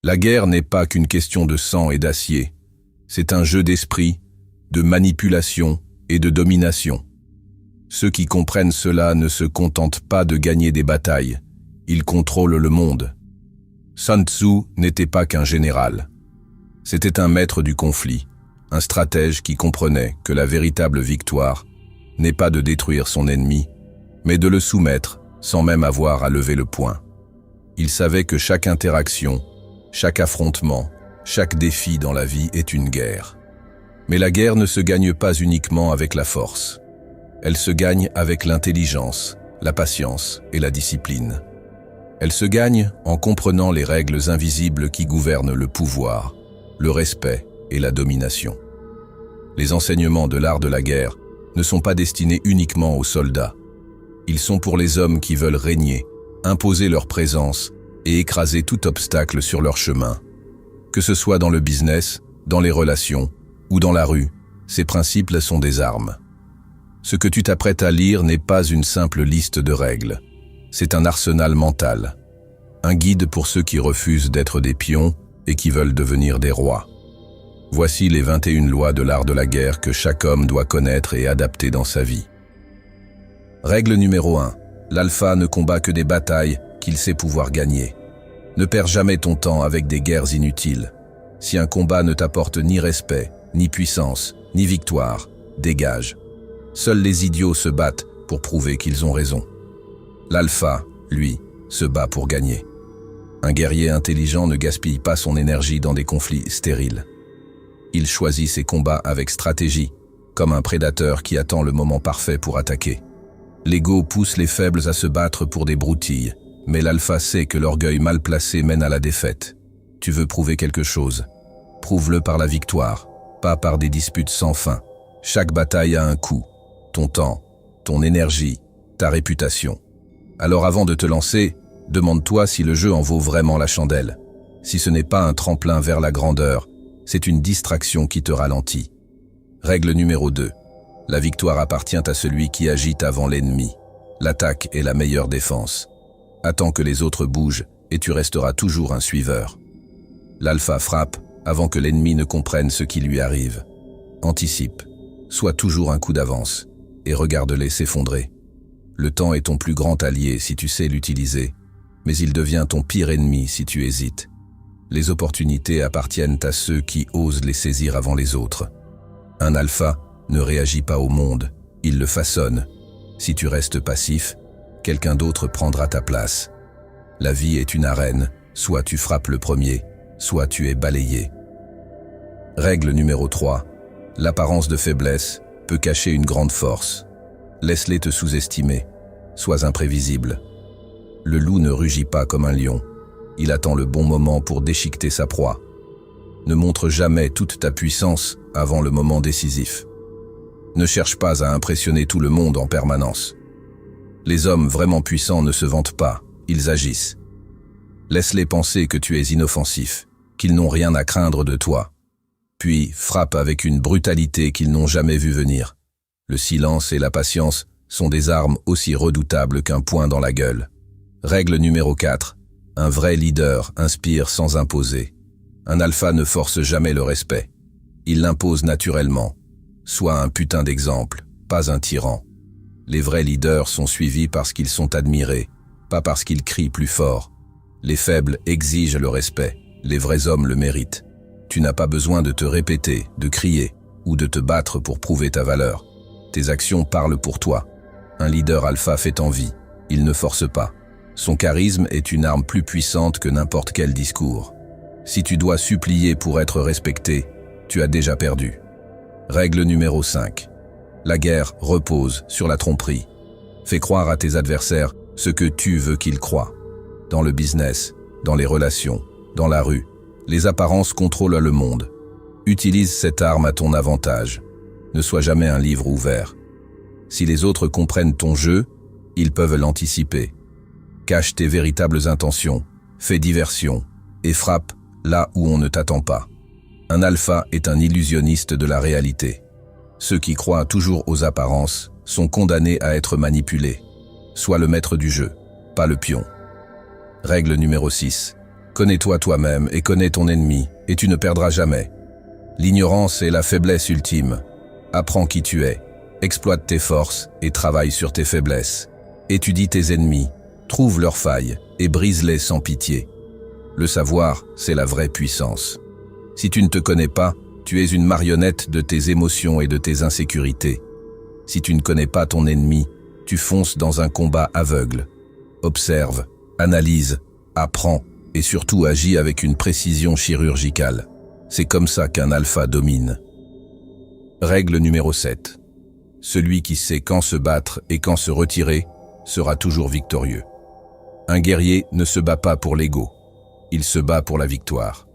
La guerre n'est pas qu'une question de sang et d'acier. C'est un jeu d'esprit, de manipulation et de domination. Ceux qui comprennent cela ne se contentent pas de gagner des batailles, ils contrôlent le monde. Sun Tzu n'était pas qu'un général. C'était un maître du conflit, un stratège qui comprenait que la véritable victoire n'est pas de détruire son ennemi, mais de le soumettre sans même avoir à lever le poing. Il savait que chaque interaction, chaque affrontement, chaque défi dans la vie est une guerre. Mais la guerre ne se gagne pas uniquement avec la force. Elle se gagne avec l'intelligence, la patience et la discipline. Elle se gagne en comprenant les règles invisibles qui gouvernent le pouvoir, le respect et la domination. Les enseignements de l'art de la guerre ne sont pas destinés uniquement aux soldats. Ils sont pour les hommes qui veulent régner, imposer leur présence et écraser tout obstacle sur leur chemin. Que ce soit dans le business, dans les relations ou dans la rue, ces principes sont des armes. Ce que tu t'apprêtes à lire n'est pas une simple liste de règles. C'est un arsenal mental. Un guide pour ceux qui refusent d'être des pions et qui veulent devenir des rois. Voici les 21 lois de l'art de la guerre que chaque homme doit connaître et adapter dans sa vie. Règle numéro 1. L'alpha ne combat que des batailles qu'il sait pouvoir gagner. Ne perds jamais ton temps avec des guerres inutiles. Si un combat ne t'apporte ni respect, ni puissance, ni victoire, dégage. Seuls les idiots se battent pour prouver qu'ils ont raison. L'alpha, lui, se bat pour gagner. Un guerrier intelligent ne gaspille pas son énergie dans des conflits stériles. Il choisit ses combats avec stratégie, comme un prédateur qui attend le moment parfait pour attaquer. L'ego pousse les faibles à se battre pour des broutilles, mais l'alpha sait que l'orgueil mal placé mène à la défaite. Tu veux prouver quelque chose. Prouve-le par la victoire, pas par des disputes sans fin. Chaque bataille a un coût. Ton temps, ton énergie, ta réputation. Alors avant de te lancer, demande-toi si le jeu en vaut vraiment la chandelle. Si ce n'est pas un tremplin vers la grandeur, c'est une distraction qui te ralentit. Règle numéro 2. La victoire appartient à celui qui agite avant l'ennemi. L'attaque est la meilleure défense. Attends que les autres bougent et tu resteras toujours un suiveur. L'alpha frappe avant que l'ennemi ne comprenne ce qui lui arrive. Anticipe. Sois toujours un coup d'avance et regarde-les s'effondrer. Le temps est ton plus grand allié si tu sais l'utiliser, mais il devient ton pire ennemi si tu hésites. Les opportunités appartiennent à ceux qui osent les saisir avant les autres. Un alpha ne réagit pas au monde, il le façonne. Si tu restes passif, quelqu'un d'autre prendra ta place. La vie est une arène, soit tu frappes le premier, soit tu es balayé. Règle numéro 3. L'apparence de faiblesse peut cacher une grande force. Laisse-les te sous-estimer. Sois imprévisible. Le loup ne rugit pas comme un lion. Il attend le bon moment pour déchiqueter sa proie. Ne montre jamais toute ta puissance avant le moment décisif. Ne cherche pas à impressionner tout le monde en permanence. Les hommes vraiment puissants ne se vantent pas, ils agissent. Laisse-les penser que tu es inoffensif, qu'ils n'ont rien à craindre de toi. Puis frappe avec une brutalité qu'ils n'ont jamais vue venir. Le silence et la patience sont des armes aussi redoutables qu'un poing dans la gueule. Règle numéro 4. Un vrai leader inspire sans imposer. Un alpha ne force jamais le respect. Il l'impose naturellement. Sois un putain d'exemple, pas un tyran. Les vrais leaders sont suivis parce qu'ils sont admirés, pas parce qu'ils crient plus fort. Les faibles exigent le respect, les vrais hommes le méritent. Tu n'as pas besoin de te répéter, de crier ou de te battre pour prouver ta valeur. Tes actions parlent pour toi. Un leader alpha fait envie, il ne force pas. Son charisme est une arme plus puissante que n'importe quel discours. Si tu dois supplier pour être respecté, tu as déjà perdu. Règle numéro 5. La guerre repose sur la tromperie. Fais croire à tes adversaires ce que tu veux qu'ils croient. Dans le business, dans les relations, dans la rue, les apparences contrôlent le monde. Utilise cette arme à ton avantage. Ne sois jamais un livre ouvert. Si les autres comprennent ton jeu, ils peuvent l'anticiper. Cache tes véritables intentions, fais diversion et frappe là où on ne t'attend pas. Un alpha est un illusionniste de la réalité. Ceux qui croient toujours aux apparences sont condamnés à être manipulés. Sois le maître du jeu, pas le pion. Règle numéro 6. Connais-toi toi-même et connais ton ennemi, et tu ne perdras jamais. L'ignorance est la faiblesse ultime. Apprends qui tu es, exploite tes forces et travaille sur tes faiblesses. Étudie tes ennemis, trouve leurs failles et brise-les sans pitié. Le savoir, c'est la vraie puissance. Si tu ne te connais pas, tu es une marionnette de tes émotions et de tes insécurités. Si tu ne connais pas ton ennemi, tu fonces dans un combat aveugle. Observe, analyse, apprends et surtout agis avec une précision chirurgicale. C'est comme ça qu'un alpha domine. Règle numéro 7. Celui qui sait quand se battre et quand se retirer sera toujours victorieux. Un guerrier ne se bat pas pour l'ego, il se bat pour la victoire.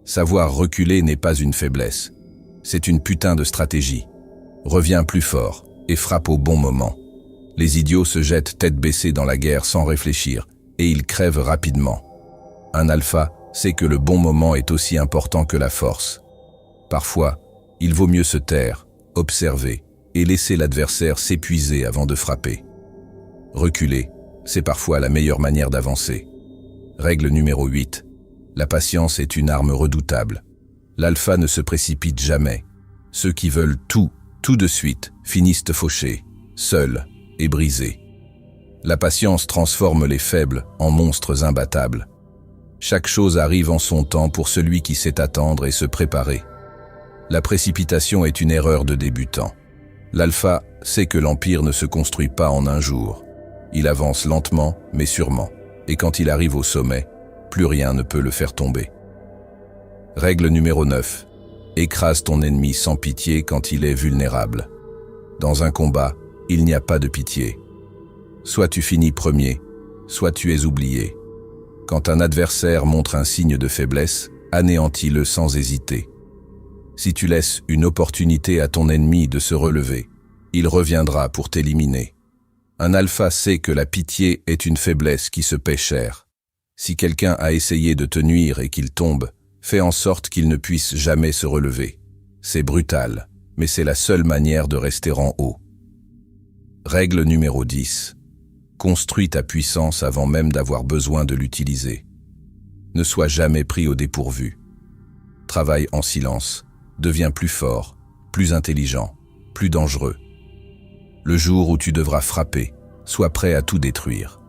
Savoir reculer n'est pas une faiblesse, c'est une putain de stratégie. Reviens plus fort et frappe au bon moment. Les idiots se jettent tête baissée dans la guerre sans réfléchir et ils crèvent rapidement. Un alpha sait que le bon moment est aussi important que la force. Parfois, il vaut mieux se taire, observer et laisser l'adversaire s'épuiser avant de frapper. Reculer, c'est parfois la meilleure manière d'avancer. Règle numéro 8. La patience est une arme redoutable. L'alpha ne se précipite jamais. Ceux qui veulent tout de suite, finissent fauchés, seuls et brisés. La patience transforme les faibles en monstres imbattables. Chaque chose arrive en son temps pour celui qui sait attendre et se préparer. La précipitation est une erreur de débutant. L'alpha sait que l'empire ne se construit pas en un jour. Il avance lentement, mais sûrement. Et quand il arrive au sommet, plus rien ne peut le faire tomber. Règle numéro 9. Écrase ton ennemi sans pitié quand il est vulnérable. Dans un combat, il n'y a pas de pitié. Soit tu finis premier, soit tu es oublié. Quand un adversaire montre un signe de faiblesse, anéantis-le sans hésiter. Si tu laisses une opportunité à ton ennemi de se relever, il reviendra pour t'éliminer. Un alpha sait que la pitié est une faiblesse qui se paie cher. Si quelqu'un a essayé de te nuire et qu'il tombe, fais en sorte qu'il ne puisse jamais se relever. C'est brutal, mais c'est la seule manière de rester en haut. Règle numéro 10. Construis ta puissance avant même d'avoir besoin de l'utiliser. Ne sois jamais pris au dépourvu. Travaille en silence, deviens plus fort, plus intelligent, plus dangereux. Le jour où tu devras frapper, sois prêt à tout détruire.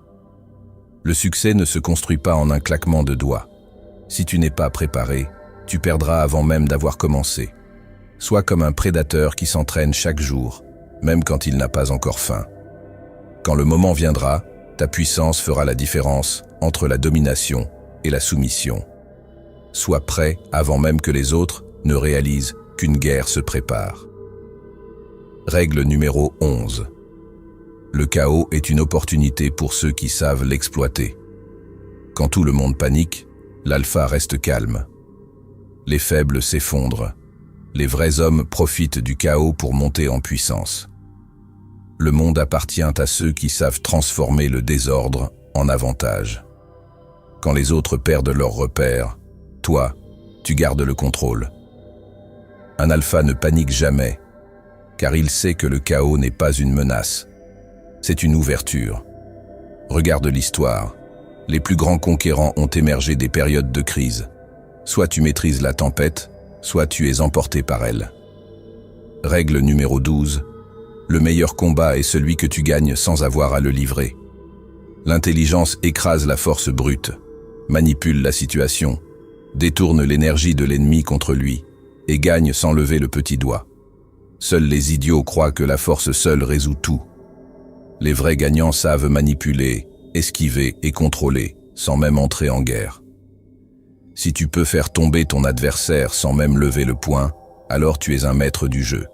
Le succès ne se construit pas en un claquement de doigts. Si tu n'es pas préparé, tu perdras avant même d'avoir commencé. Sois comme un prédateur qui s'entraîne chaque jour, même quand il n'a pas encore faim. Quand le moment viendra, ta puissance fera la différence entre la domination et la soumission. Sois prêt avant même que les autres ne réalisent qu'une guerre se prépare. Règle numéro 11. Le chaos est une opportunité pour ceux qui savent l'exploiter. Quand tout le monde panique, l'alpha reste calme. Les faibles s'effondrent. Les vrais hommes profitent du chaos pour monter en puissance. Le monde appartient à ceux qui savent transformer le désordre en avantage. Quand les autres perdent leurs repères, toi, tu gardes le contrôle. Un alpha ne panique jamais, car il sait que le chaos n'est pas une menace. C'est une ouverture. Regarde l'histoire. Les plus grands conquérants ont émergé des périodes de crise. Soit tu maîtrises la tempête, soit tu es emporté par elle. Règle numéro 12. Le meilleur combat est celui que tu gagnes sans avoir à le livrer. L'intelligence écrase la force brute, manipule la situation, détourne l'énergie de l'ennemi contre lui et gagne sans lever le petit doigt. Seuls les idiots croient que la force seule résout tout. Les vrais gagnants savent manipuler, esquiver et contrôler, sans même entrer en guerre. Si tu peux faire tomber ton adversaire sans même lever le poing, alors tu es un maître du jeu.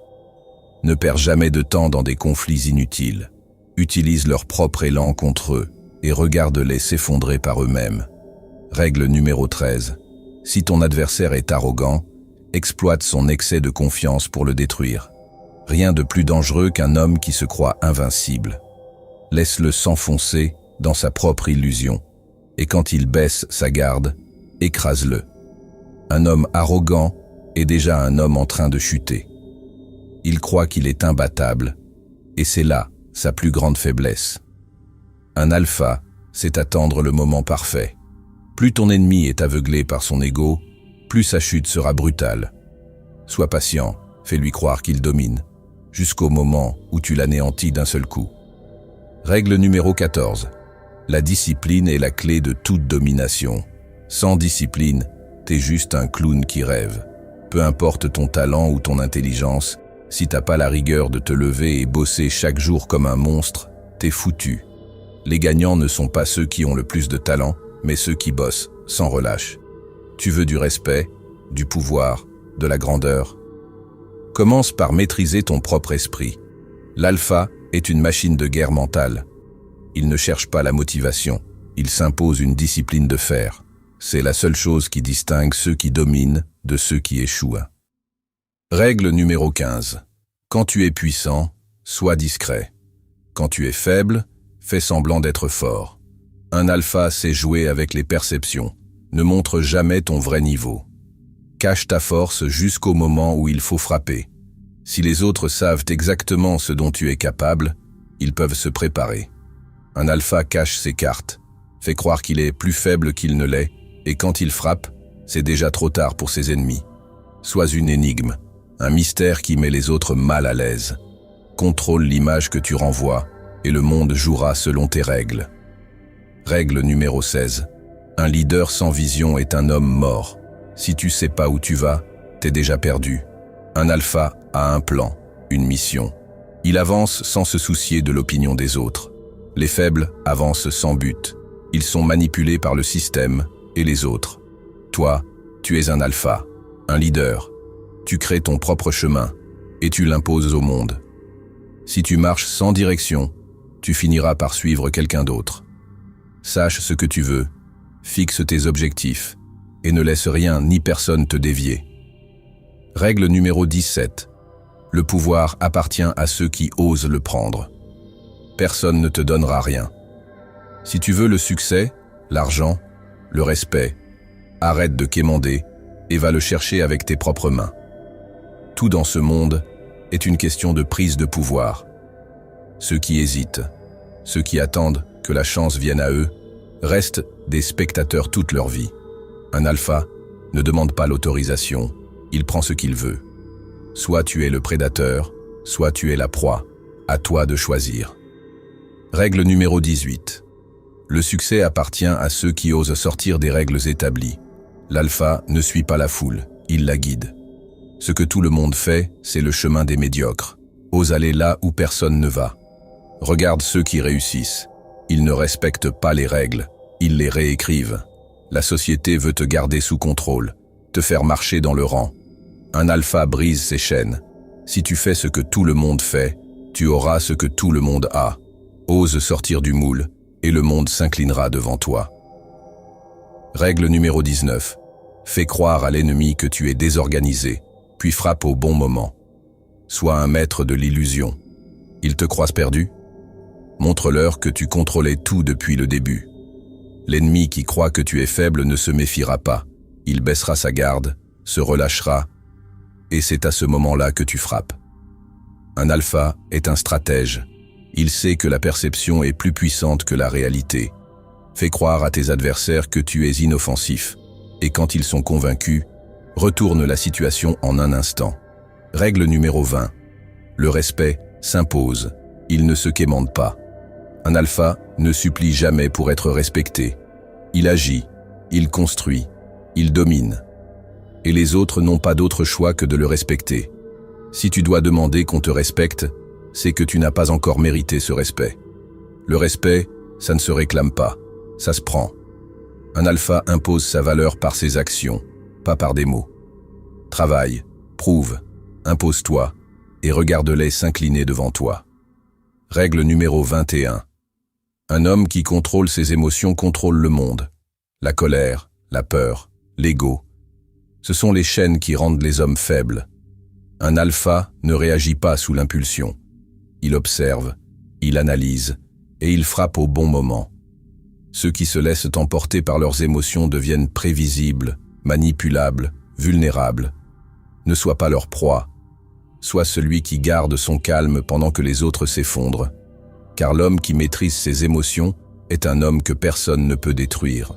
Ne perds jamais de temps dans des conflits inutiles. Utilise leur propre élan contre eux et regarde-les s'effondrer par eux-mêmes. Règle numéro 13. Si ton adversaire est arrogant, exploite son excès de confiance pour le détruire. Rien de plus dangereux qu'un homme qui se croit invincible. Laisse-le s'enfoncer dans sa propre illusion, et quand il baisse sa garde, écrase-le. Un homme arrogant est déjà un homme en train de chuter. Il croit qu'il est imbattable, et c'est là sa plus grande faiblesse. Un alpha sait attendre le moment parfait. Plus ton ennemi est aveuglé par son ego, plus sa chute sera brutale. Sois patient, fais-lui croire qu'il domine, jusqu'au moment où tu l'anéantis d'un seul coup. Règle numéro 14. La discipline est la clé de toute domination. Sans discipline, t'es juste un clown qui rêve. Peu importe ton talent ou ton intelligence, si t'as pas la rigueur de te lever et bosser chaque jour comme un monstre, t'es foutu. Les gagnants ne sont pas ceux qui ont le plus de talent, mais ceux qui bossent, sans relâche. Tu veux du respect, du pouvoir, de la grandeur? Commence par maîtriser ton propre esprit. L'alpha est une machine de guerre mentale. Il ne cherche pas la motivation, il s'impose une discipline de fer. C'est la seule chose qui distingue ceux qui dominent de ceux qui échouent. Règle numéro 15. Quand tu es puissant, sois discret. Quand tu es faible, fais semblant d'être fort. Un alpha sait jouer avec les perceptions. Ne montre jamais ton vrai niveau. Cache ta force jusqu'au moment où il faut frapper. Si les autres savent exactement ce dont tu es capable, ils peuvent se préparer. Un alpha cache ses cartes, fait croire qu'il est plus faible qu'il ne l'est, et quand il frappe, c'est déjà trop tard pour ses ennemis. Sois une énigme, un mystère qui met les autres mal à l'aise. Contrôle l'image que tu renvoies, et le monde jouera selon tes règles. Règle numéro 16. Un leader sans vision est un homme mort. Si tu sais pas où tu vas, t'es déjà perdu. Un alpha a un plan, une mission. Il avance sans se soucier de l'opinion des autres. Les faibles avancent sans but. Ils sont manipulés par le système et les autres. Toi, tu es un alpha, un leader. Tu crées ton propre chemin et tu l'imposes au monde. Si tu marches sans direction, tu finiras par suivre quelqu'un d'autre. Sache ce que tu veux, fixe tes objectifs et ne laisse rien ni personne te dévier. Règle numéro 17. Le pouvoir appartient à ceux qui osent le prendre. Personne ne te donnera rien. Si tu veux le succès, l'argent, le respect, arrête de quémander et va le chercher avec tes propres mains. Tout dans ce monde est une question de prise de pouvoir. Ceux qui hésitent, ceux qui attendent que la chance vienne à eux, restent des spectateurs toute leur vie. Un alpha ne demande pas l'autorisation, il prend ce qu'il veut. Soit tu es le prédateur, soit tu es la proie. À toi de choisir. Règle numéro 18. Le succès appartient à ceux qui osent sortir des règles établies. L'alpha ne suit pas la foule, il la guide. Ce que tout le monde fait, c'est le chemin des médiocres. Ose aller là où personne ne va. Regarde ceux qui réussissent. Ils ne respectent pas les règles, ils les réécrivent. La société veut te garder sous contrôle, te faire marcher dans le rang. Un alpha brise ses chaînes. Si tu fais ce que tout le monde fait, tu auras ce que tout le monde a. Ose sortir du moule, et le monde s'inclinera devant toi. Règle numéro 19. Fais croire à l'ennemi que tu es désorganisé, puis frappe au bon moment. Sois un maître de l'illusion. Ils te croient perdu? Montre-leur que tu contrôlais tout depuis le début. L'ennemi qui croit que tu es faible ne se méfiera pas. Il baissera sa garde, se relâchera, et c'est à ce moment-là que tu frappes. Un alpha est un stratège. Il sait que la perception est plus puissante que la réalité. Fais croire à tes adversaires que tu es inoffensif, et quand ils sont convaincus, retourne la situation en un instant. Règle numéro 20. Le respect s'impose. Il ne se quémande pas. Un alpha ne supplie jamais pour être respecté. Il agit, il construit, il domine. Et les autres n'ont pas d'autre choix que de le respecter. Si tu dois demander qu'on te respecte, c'est que tu n'as pas encore mérité ce respect. Le respect, ça ne se réclame pas, ça se prend. Un alpha impose sa valeur par ses actions, pas par des mots. Travaille, prouve, impose-toi, et regarde-les s'incliner devant toi. Règle numéro 21. Un homme qui contrôle ses émotions contrôle le monde. La colère, la peur, l'ego. Ce sont les chaînes qui rendent les hommes faibles. Un alpha ne réagit pas sous l'impulsion. Il observe, il analyse, et il frappe au bon moment. Ceux qui se laissent emporter par leurs émotions deviennent prévisibles, manipulables, vulnérables. Ne sois pas leur proie. Sois celui qui garde son calme pendant que les autres s'effondrent. Car l'homme qui maîtrise ses émotions est un homme que personne ne peut détruire.